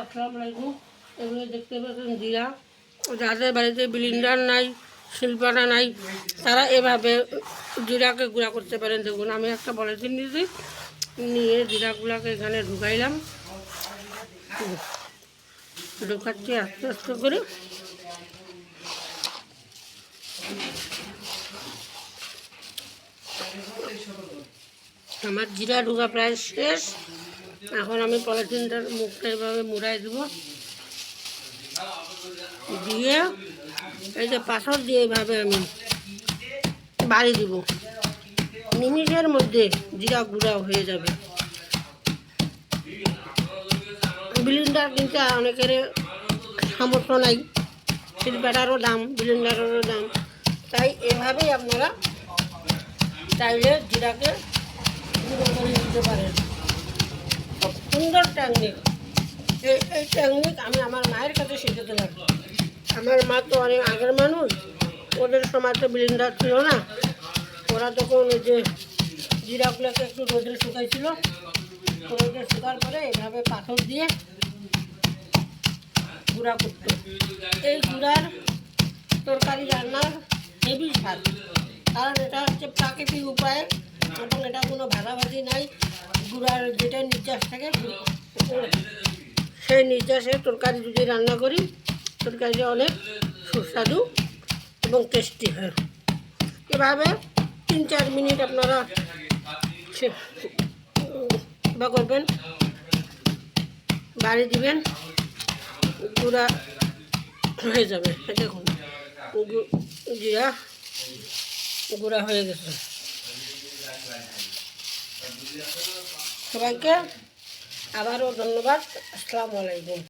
আসসালামু আলাইকুম। এগুলো দেখতে পাচ্ছেন জিরা। যাদের বাড়িতে ব্লেন্ডার নাই, শিলপাটা নাই, তারা এভাবে জিরাকে গুঁড়া করতে পারেন। দেখুন আমি একটা পলিথিন নিয়েছি, নিয়ে জিরাগুলাকে এখানে ঢুকাইলাম, ঢুকাচ্ছি আস্তে আস্তে করে। আমার জিরা ঢুকা প্রায় শেষ। এখন আমি পলিথিনটার মুখটা এভাবে মুড়াই দেবো, দিয়ে এই যে পাথর দিয়ে এইভাবে আমি বাড়ি দিব। নিমিষের মধ্যে জিরা গুঁড়া হয়ে যাবে। ব্লেন্ডার কিনতে অনেকের সামর্থ্য নাই, শিলপাটারও দাম, ব্লেন্ডারেরও দাম, তাই এভাবেই আপনারা চাইলে জিরাকে গুঁড়ো করে দিতে পারেন। খুব সুন্দর টেকনিক। এই টেকনিক আমি আমার মায়ের কাছে শিখেতে লাগবো। আমার মা তো অনেক আগের মানুষ, ওদের সময় তো ব্লেন্ডার ছিল না। ওরা তখন ওই যে জিরাগুলোকে একটু রোদে শুকাইছিল, রোদে শুকার পরে এভাবে পাথর দিয়ে গুঁড়া করতো। এই গুঁড়ার তরকারি রান্নার হেভি স্বাদ, কারণ এটা হচ্ছে প্রাকৃতিক উপায়ে এবং এটা কোনো ভাগাভাগি নাই। গুঁড়ার যেটা নির্যাস থাকে, সেই নির্যাসে তরকারি যদি রান্না করি, তরকারিটা অনেক সুস্বাদু এবং টেস্টি হয়। এভাবে 3-4 মিনিট আপনারা বা করবেন, বাড়ি দিবেন, গুঁড়া হয়ে যাবে। দেখুন জিরা গুঁড়া হয়ে গেছে। সবাইকে আবারও ধন্যবাদ। আসসালামু আলাইকুম।